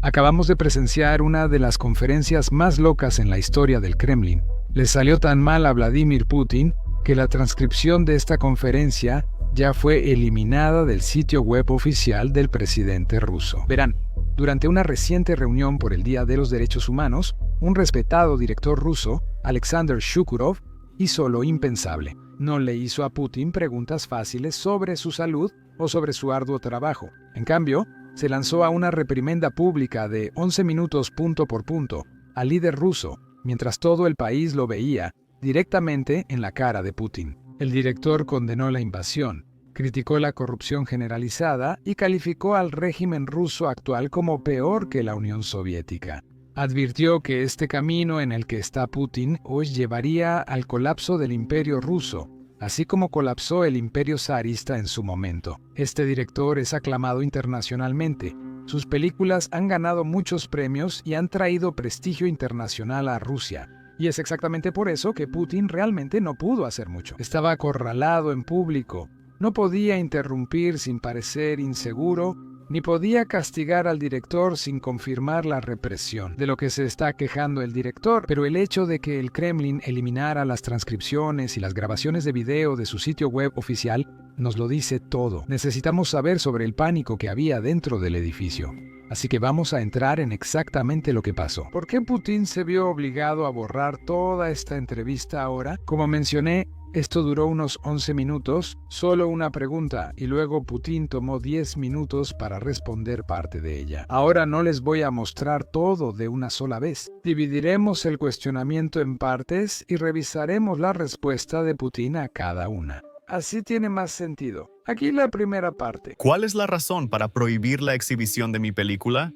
Acabamos de presenciar una de las conferencias más locas en la historia del Kremlin. Le salió tan mal a Vladimir Putin que la transcripción de esta conferencia ya fue eliminada del sitio web oficial del presidente ruso. Verán, durante una reciente reunión por el Día de los Derechos Humanos, un respetado director ruso, Alexander Shukurov, hizo lo impensable. No le hizo a Putin preguntas fáciles sobre su salud o sobre su arduo trabajo. En cambio, se lanzó a una reprimenda pública de 11 minutos punto por punto al líder ruso, mientras todo el país lo veía directamente en la cara de Putin. El director condenó la invasión, criticó la corrupción generalizada y calificó al régimen ruso actual como peor que la Unión Soviética. Advirtió que este camino en el que está Putin hoy llevaría al colapso del Imperio ruso, así como colapsó el Imperio zarista en su momento. Este director es aclamado internacionalmente. Sus películas han ganado muchos premios y han traído prestigio internacional a Rusia. Y es exactamente por eso que Putin realmente no pudo hacer mucho. Estaba acorralado en público. No podía interrumpir sin parecer inseguro, ni podía castigar al director sin confirmar la represión, de lo que se está quejando el director, pero el hecho de que el Kremlin eliminara las transcripciones y las grabaciones de video de su sitio web oficial nos lo dice todo. Necesitamos saber sobre el pánico que había dentro del edificio. Así que vamos a entrar en exactamente lo que pasó. ¿Por qué Putin se vio obligado a borrar toda esta entrevista ahora? Como mencioné, esto duró unos 11 minutos, solo una pregunta, y luego Putin tomó 10 minutos para responder parte de ella. Ahora no les voy a mostrar todo de una sola vez. Dividiremos el cuestionamiento en partes y revisaremos la respuesta de Putin a cada una. Así tiene más sentido. Aquí la primera parte. ¿Cuál es la razón para prohibir la exhibición de mi película?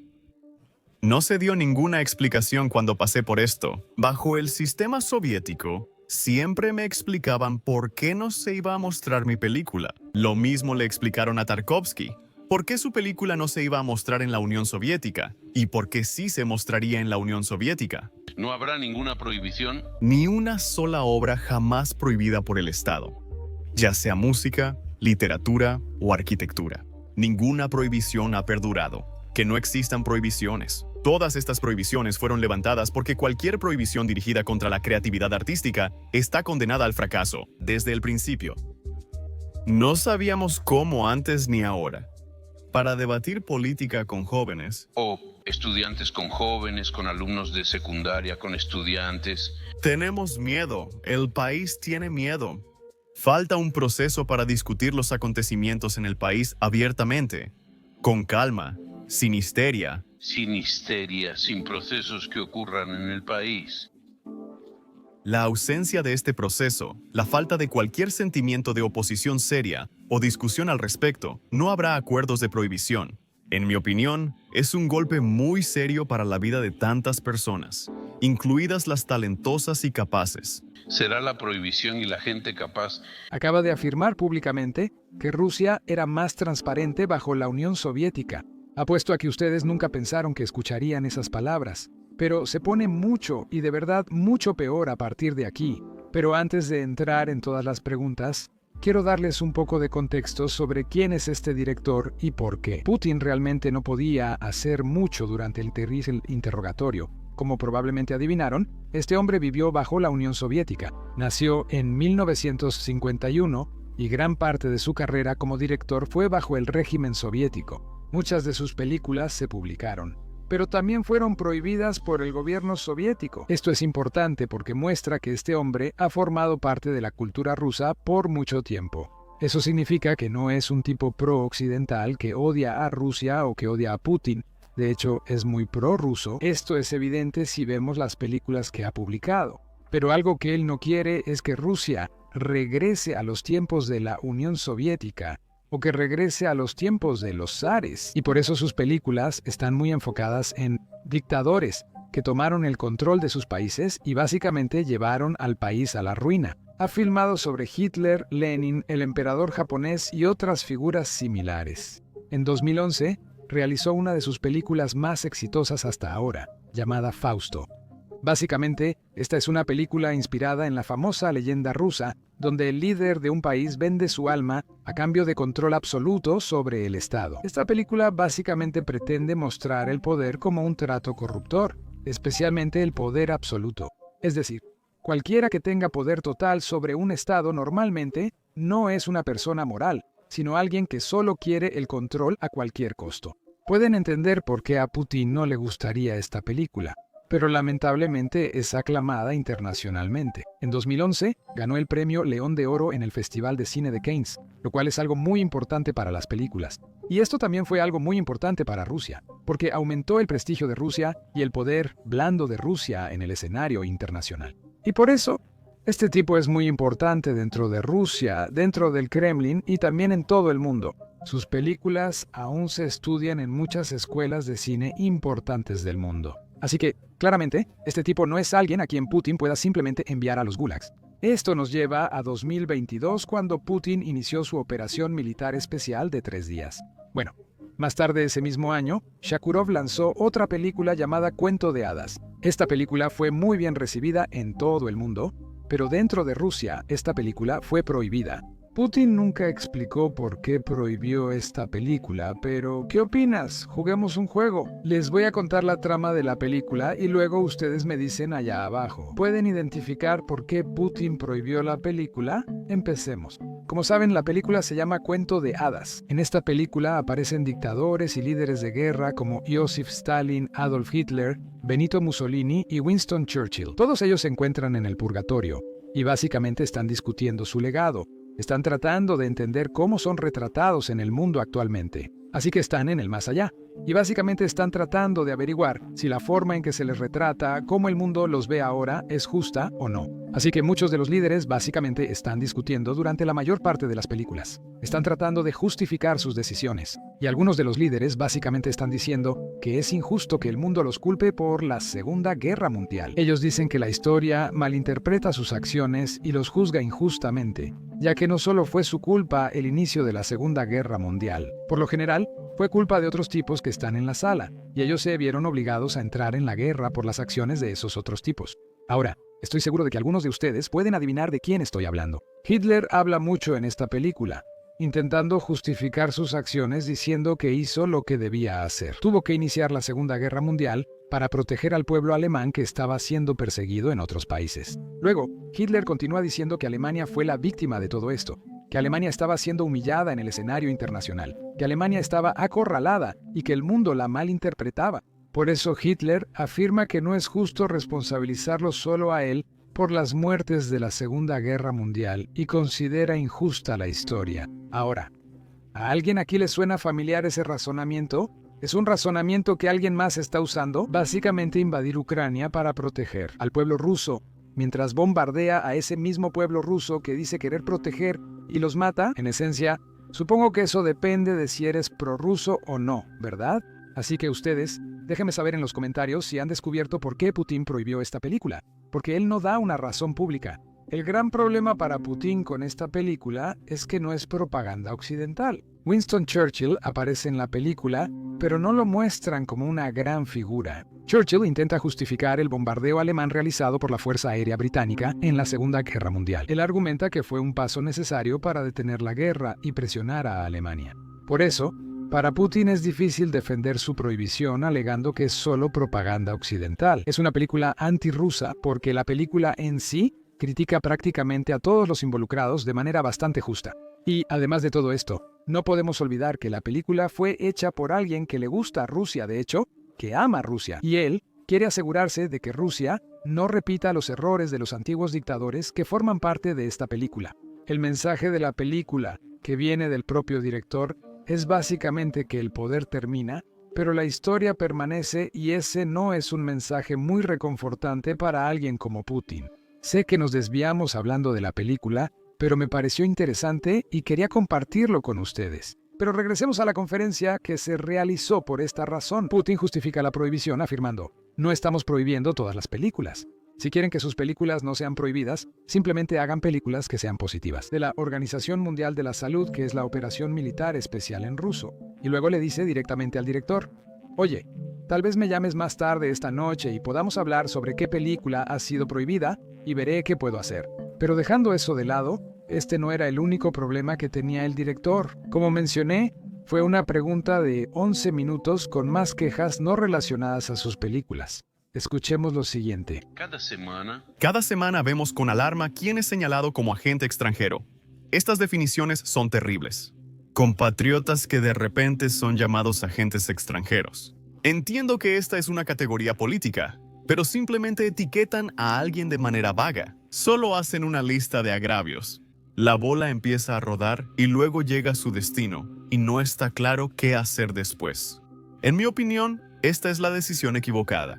No se dio ninguna explicación cuando pasé por esto. Bajo el sistema soviético, siempre me explicaban por qué no se iba a mostrar mi película. Lo mismo le explicaron a Tarkovsky. ¿Por qué su película no se iba a mostrar en la Unión Soviética? ¿Y por qué sí se mostraría en la Unión Soviética? No habrá ninguna prohibición. Ni una sola obra jamás prohibida por el Estado, ya sea música, literatura o arquitectura. Ninguna prohibición ha perdurado. Que no existan prohibiciones. Todas estas prohibiciones fueron levantadas porque cualquier prohibición dirigida contra la creatividad artística está condenada al fracaso desde el principio. No sabíamos cómo antes ni ahora. Para debatir política con jóvenes, O estudiantes con jóvenes, con alumnos de secundaria, con estudiantes. tenemos miedo. El país tiene miedo. Falta un proceso para discutir los acontecimientos en el país abiertamente, con calma, sin histeria. Sin histeria, sin procesos que ocurran en el país. La ausencia de este proceso, la falta de cualquier sentimiento de oposición seria o discusión al respecto, no habrá acuerdos de prohibición. En mi opinión, es un golpe muy serio para la vida de tantas personas, incluidas las talentosas y capaces. Será la prohibición y la gente capaz. Acaba de afirmar públicamente que Rusia era más transparente bajo la Unión Soviética. Apuesto a que ustedes nunca pensaron que escucharían esas palabras. Pero se pone mucho y de verdad mucho peor a partir de aquí. Pero antes de entrar en todas las preguntas, quiero darles un poco de contexto sobre quién es este director y por qué. Putin realmente no podía hacer mucho durante el terrible interrogatorio. Como probablemente adivinaron, este hombre vivió bajo la Unión Soviética. Nació en 1951 y gran parte de su carrera como director fue bajo el régimen soviético. Muchas de sus películas se publicaron, pero también fueron prohibidas por el gobierno soviético. Esto es importante porque muestra que este hombre ha formado parte de la cultura rusa por mucho tiempo. Eso significa que no es un tipo pro-occidental que odia a Rusia o que odia a Putin. De hecho, es muy pro-ruso. Esto es evidente si vemos las películas que ha publicado. Pero algo que él no quiere es que Rusia regrese a los tiempos de la Unión Soviética o que regrese a los tiempos de los zares. Y por eso sus películas están muy enfocadas en dictadores que tomaron el control de sus países y básicamente llevaron al país a la ruina. Ha filmado sobre Hitler, Lenin, el emperador japonés y otras figuras similares. En 2011, realizó una de sus películas más exitosas hasta ahora, llamada Fausto. Básicamente, esta es una película inspirada en la famosa leyenda rusa, donde el líder de un país vende su alma a cambio de control absoluto sobre el Estado. Esta película básicamente pretende mostrar el poder como un trato corruptor, especialmente el poder absoluto. Es decir, cualquiera que tenga poder total sobre un Estado normalmente no es una persona moral, sino alguien que solo quiere el control a cualquier costo. Pueden entender por qué a Putin no le gustaría esta película, pero lamentablemente es aclamada internacionalmente. En 2011 ganó el premio León de Oro en el Festival de Cine de Cannes, lo cual es algo muy importante para las películas. Y esto también fue algo muy importante para Rusia, porque aumentó el prestigio de Rusia y el poder blando de Rusia en el escenario internacional. Y por eso, este tipo es muy importante dentro de Rusia, dentro del Kremlin y también en todo el mundo. Sus películas aún se estudian en muchas escuelas de cine importantes del mundo. Así que, claramente, este tipo no es alguien a quien Putin pueda simplemente enviar a los gulags. Esto nos lleva a 2022, cuando Putin inició su operación militar especial de 3 días. Bueno, más tarde ese mismo año, Shakurov lanzó otra película llamada Cuento de Hadas. Esta película fue muy bien recibida en todo el mundo, pero dentro de Rusia, esta película fue prohibida. Putin nunca explicó por qué prohibió esta película, pero ¿qué opinas? Juguemos un juego. Les voy a contar la trama de la película y luego ustedes me dicen allá abajo. ¿Pueden identificar por qué Putin prohibió la película? Empecemos. Como saben, la película se llama Cuento de Hadas. En esta película aparecen dictadores y líderes de guerra como Joseph Stalin, Adolf Hitler, Benito Mussolini y Winston Churchill. Todos ellos se encuentran en el purgatorio y básicamente están discutiendo su legado. Están tratando de entender cómo son retratados en el mundo actualmente. Así que están en el más allá. Y básicamente están tratando de averiguar si la forma en que se les retrata, cómo el mundo los ve ahora, es justa o no. Así que muchos de los líderes básicamente están discutiendo durante la mayor parte de las películas. Están tratando de justificar sus decisiones. Y algunos de los líderes básicamente están diciendo que es injusto que el mundo los culpe por la Segunda Guerra Mundial. Ellos dicen que la historia malinterpreta sus acciones y los juzga injustamente, ya que no solo fue su culpa el inicio de la Segunda Guerra Mundial. Por lo general, fue culpa de otros tipos que están en la sala, y ellos se vieron obligados a entrar en la guerra por las acciones de esos otros tipos. Ahora, estoy seguro de que algunos de ustedes pueden adivinar de quién estoy hablando. Hitler habla mucho en esta película, intentando justificar sus acciones diciendo que hizo lo que debía hacer. Tuvo que iniciar la Segunda Guerra Mundial para proteger al pueblo alemán que estaba siendo perseguido en otros países. Luego, Hitler continúa diciendo que Alemania fue la víctima de todo esto, que Alemania estaba siendo humillada en el escenario internacional, que Alemania estaba acorralada y que el mundo la malinterpretaba. Por eso Hitler afirma que no es justo responsabilizarlo solo a él por las muertes de la Segunda Guerra Mundial y considera injusta la historia. Ahora, ¿a alguien aquí le suena familiar ese razonamiento? Es un razonamiento que alguien más está usando, básicamente invadir Ucrania para proteger al pueblo ruso, mientras bombardea a ese mismo pueblo ruso que dice querer proteger y los mata. En esencia, supongo que eso depende de si eres prorruso o no, ¿verdad? Así que ustedes, déjenme saber en los comentarios si han descubierto por qué Putin prohibió esta película, porque él no da una razón pública. El gran problema para Putin con esta película es que no es propaganda occidental. Winston Churchill aparece en la película, pero no lo muestran como una gran figura. Churchill intenta justificar el bombardeo alemán realizado por la Fuerza Aérea Británica en la Segunda Guerra Mundial. Él argumenta que fue un paso necesario para detener la guerra y presionar a Alemania. Por eso, para Putin es difícil defender su prohibición alegando que es solo propaganda occidental. Es una película antirrusa porque la película en sí critica prácticamente a todos los involucrados de manera bastante justa. Y además de todo esto, no podemos olvidar que la película fue hecha por alguien que le gusta a Rusia, de hecho, que ama a Rusia. Y él quiere asegurarse de que Rusia no repita los errores de los antiguos dictadores que forman parte de esta película. El mensaje de la película, que viene del propio director, es básicamente que el poder termina, pero la historia permanece, y ese no es un mensaje muy reconfortante para alguien como Putin. Sé que nos desviamos hablando de la película, pero me pareció interesante y quería compartirlo con ustedes. Pero regresemos a la conferencia que se realizó por esta razón. Putin justifica la prohibición afirmando: no estamos prohibiendo todas las películas. Si quieren que sus películas no sean prohibidas, simplemente hagan películas que sean positivas. De la Organización Mundial de la Salud, que es la operación militar especial en ruso. Y luego le dice directamente al director: oye, Tal vez me llames más tarde esta noche y podamos hablar sobre qué película ha sido prohibida y veré qué puedo hacer. Pero dejando eso de lado, este no era el único problema que tenía el director. Como mencioné, fue una pregunta de 11 minutos con más quejas no relacionadas a sus películas. Escuchemos lo siguiente. Cada semana vemos con alarma quién es señalado como agente extranjero. Estas definiciones son terribles. Compatriotas que de repente son llamados agentes extranjeros. Entiendo que esta es una categoría política, pero simplemente etiquetan a alguien de manera vaga. Solo hacen una lista de agravios. La bola empieza a rodar y luego llega a su destino, y no está claro qué hacer después. En mi opinión, esta es la decisión equivocada.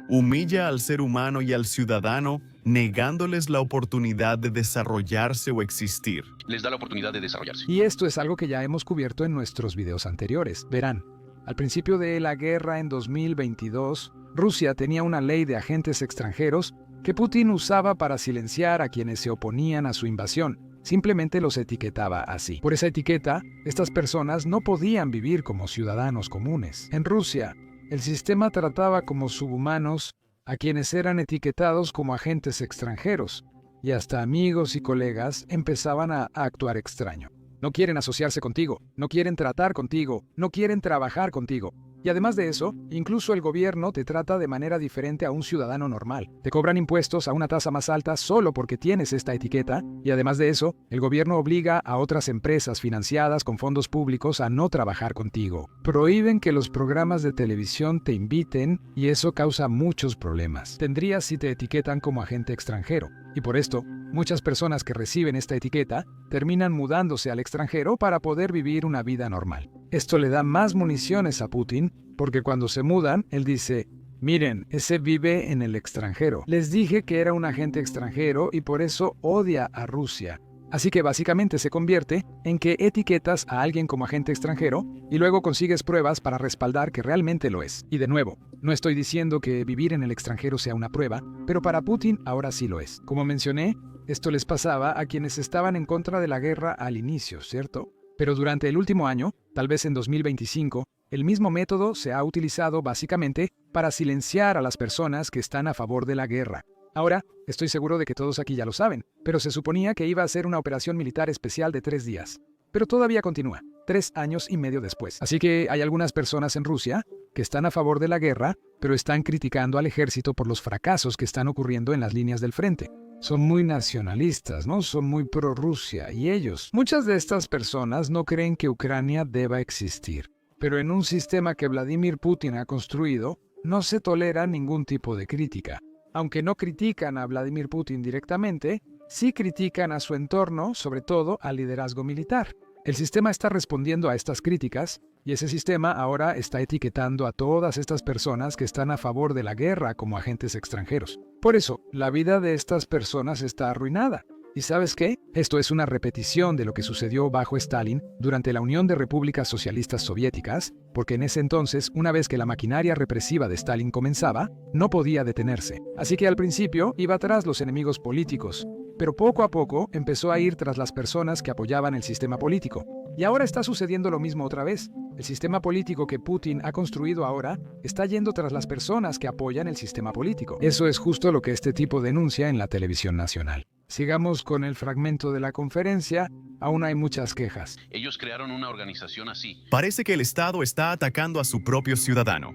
Humilla al ser humano y al ciudadano, negándoles la oportunidad de desarrollarse o existir. Les da la oportunidad de desarrollarse. Y esto es algo que ya hemos cubierto en nuestros videos anteriores. Verán, al principio de la guerra en 2022, Rusia tenía una ley de agentes extranjeros que Putin usaba para silenciar a quienes se oponían a su invasión. Simplemente los etiquetaba así. Por esa etiqueta, estas personas no podían vivir como ciudadanos comunes. En Rusia, el sistema trataba como subhumanos a quienes eran etiquetados como agentes extranjeros, y hasta amigos y colegas empezaban a actuar extraño. No quieren asociarse contigo, no quieren tratar contigo, no quieren trabajar contigo. Y además de eso, incluso el gobierno te trata de manera diferente a un ciudadano normal. Te cobran impuestos a una tasa más alta solo porque tienes esta etiqueta, y además de eso, el gobierno obliga a otras empresas financiadas con fondos públicos a no trabajar contigo. Prohíben que los programas de televisión te inviten y eso causa muchos problemas. Tendrías si te etiquetan como agente extranjero. Y por esto, muchas personas que reciben esta etiqueta terminan mudándose al extranjero para poder vivir una vida normal. Esto le da más municiones a Putin porque cuando se mudan, él dice: miren, ese vive en el extranjero. Les dije que era un agente extranjero y por eso odia a Rusia. Así que básicamente se convierte en que etiquetas a alguien como agente extranjero y luego consigues pruebas para respaldar que realmente lo es. Y de nuevo, no estoy diciendo que vivir en el extranjero sea una prueba, pero para Putin ahora sí lo es. Como mencioné, esto les pasaba a quienes estaban en contra de la guerra al inicio, ¿cierto? Pero durante el último año, tal vez en 2025, el mismo método se ha utilizado básicamente para silenciar a las personas que están a favor de la guerra. Ahora, estoy seguro de que todos aquí ya lo saben, pero se suponía que iba a ser una operación militar especial de 3 días. Pero todavía continúa, 3 años y medio después. Así que hay algunas personas en Rusia que están a favor de la guerra, pero están criticando al ejército por los fracasos que están ocurriendo en las líneas del frente. Son muy nacionalistas, ¿no? Son muy pro-Rusia, y muchas de estas personas no creen que Ucrania deba existir. Pero en un sistema que Vladimir Putin ha construido, no se tolera ningún tipo de crítica. Aunque no critican a Vladimir Putin directamente, sí critican a su entorno, sobre todo al liderazgo militar. El sistema está respondiendo a estas críticas, y ese sistema ahora está etiquetando a todas estas personas que están a favor de la guerra como agentes extranjeros. Por eso, la vida de estas personas está arruinada. ¿Y sabes qué? Esto es una repetición de lo que sucedió bajo Stalin durante la Unión de Repúblicas Socialistas Soviéticas, porque en ese entonces, una vez que la maquinaria represiva de Stalin comenzaba, no podía detenerse. Así que al principio iba tras los enemigos políticos, pero poco a poco empezó a ir tras las personas que apoyaban el sistema político. Y ahora está sucediendo lo mismo otra vez. El sistema político que Putin ha construido ahora está yendo tras las personas que apoyan el sistema político. Eso es justo lo que este tipo denuncia en la televisión nacional. Sigamos con el fragmento de la conferencia. Aún hay muchas quejas. Ellos crearon una organización así. Parece que el Estado está atacando a su propio ciudadano.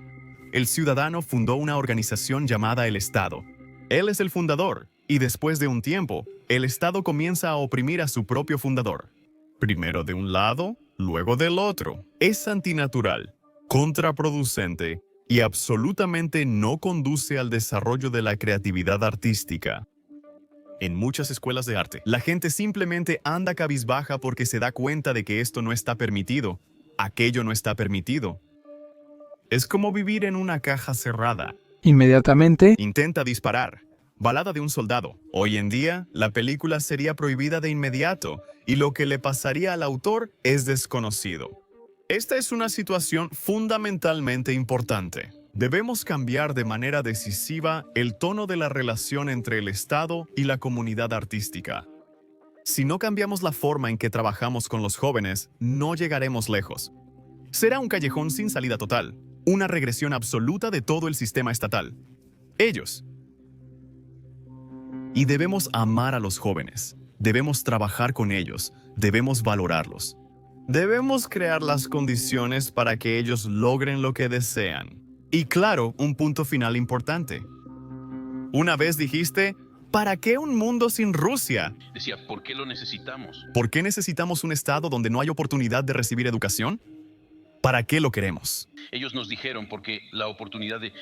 El ciudadano fundó una organización llamada el Estado. Él es el fundador, y después de un tiempo, el Estado comienza a oprimir a su propio fundador. Primero de un lado, luego del otro. Es antinatural, contraproducente y absolutamente no conduce al desarrollo de la creatividad artística. En muchas escuelas de arte, la gente simplemente anda cabizbaja porque se da cuenta de que esto no está permitido, aquello no está permitido. Es como vivir en una caja cerrada. Inmediatamente, Intenta disparar. Balada de un soldado. Hoy en día, la película sería prohibida de inmediato y lo que le pasaría al autor es desconocido. Esta es una situación fundamentalmente importante. Debemos cambiar de manera decisiva el tono de la relación entre el Estado y la comunidad artística. Si no cambiamos la forma en que trabajamos con los jóvenes, no llegaremos lejos. Será un callejón sin salida total. una regresión absoluta de todo el sistema estatal. Ellos. Y debemos amar a los jóvenes, debemos trabajar con ellos, debemos valorarlos. Debemos crear las condiciones para que ellos logren lo que desean. Y claro, un punto final importante. Una vez dijiste, ¿para qué un mundo sin Rusia? Decía, ¿por qué lo necesitamos? ¿Por qué necesitamos un estado donde no hay oportunidad de recibir educación? ¿Para qué lo queremos? Ellos nos dijeron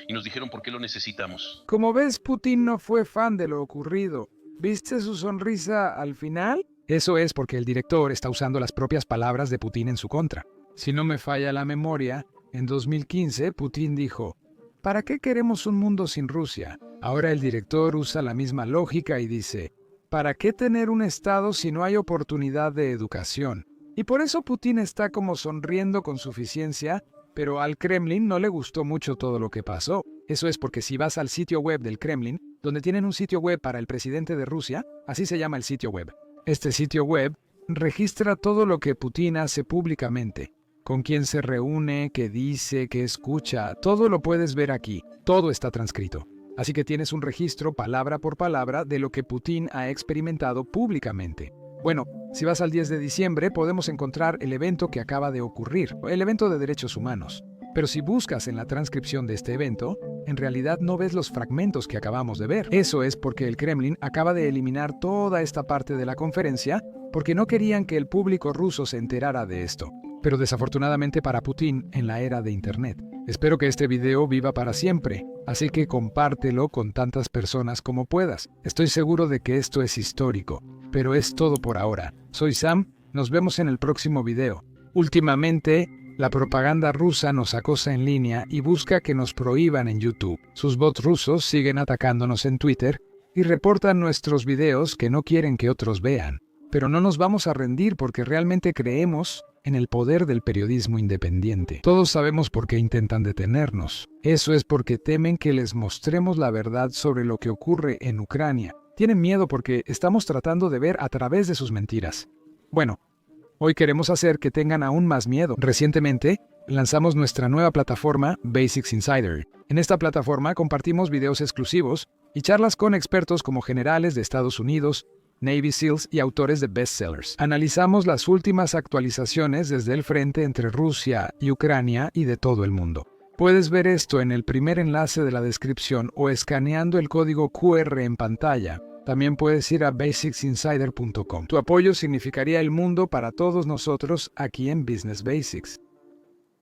y nos dijeron por qué lo necesitamos. Como ves, Putin no fue fan de lo ocurrido. ¿Viste su sonrisa al final? Eso es porque el director está usando las propias palabras de Putin en su contra. Si no me falla la memoria, en 2015 Putin dijo, ¿para qué queremos un mundo sin Rusia? Ahora el director usa la misma lógica y dice, ¿para qué tener un estado si no hay oportunidad de educación? Y por eso Putin está como sonriendo con suficiencia, pero al Kremlin no le gustó mucho todo lo que pasó. Eso es porque si vas al sitio web del Kremlin, donde tienen un sitio web para el presidente de Rusia, así se llama el sitio web. Este sitio web registra todo lo que Putin hace públicamente, con quién se reúne, qué dice, qué escucha, todo lo puedes ver aquí, todo está transcrito. Así que tienes un registro palabra por palabra de lo que Putin ha experimentado públicamente. Bueno, si vas al 10 de diciembre podemos encontrar el evento que acaba de ocurrir, el evento de derechos humanos. Pero si buscas en la transcripción de este evento, en realidad no ves los fragmentos que acabamos de ver. Eso es porque el Kremlin acaba de eliminar toda esta parte de la conferencia porque no querían que el público ruso se enterara de esto. Pero desafortunadamente para Putin en la era de Internet. Espero que este video viva para siempre, así que compártelo con tantas personas como puedas. Estoy seguro de que esto es histórico, pero es todo por ahora. Soy Sam, nos vemos en el próximo video. Últimamente, la propaganda rusa nos acosa en línea y busca que nos prohíban en YouTube. Sus bots rusos siguen atacándonos en Twitter y reportan nuestros videos que no quieren que otros vean. Pero no nos vamos a rendir porque realmente creemos en el poder del periodismo independiente. Todos sabemos por qué intentan detenernos. Eso es porque temen que les mostremos la verdad sobre lo que ocurre en Ucrania. Tienen miedo porque estamos tratando de ver a través de sus mentiras. Bueno, hoy queremos hacer que tengan aún más miedo. Recientemente, lanzamos nuestra nueva plataforma Basics Insider. En esta plataforma compartimos videos exclusivos y charlas con expertos como generales de Estados Unidos, Navy SEALs y autores de bestsellers. Analizamos las últimas actualizaciones desde el frente entre Rusia y Ucrania y de todo el mundo. Puedes ver esto en el primer enlace de la descripción o escaneando el código QR en pantalla. También puedes ir a basicsinsider.com. Tu apoyo significaría el mundo para todos nosotros aquí en Business Basics.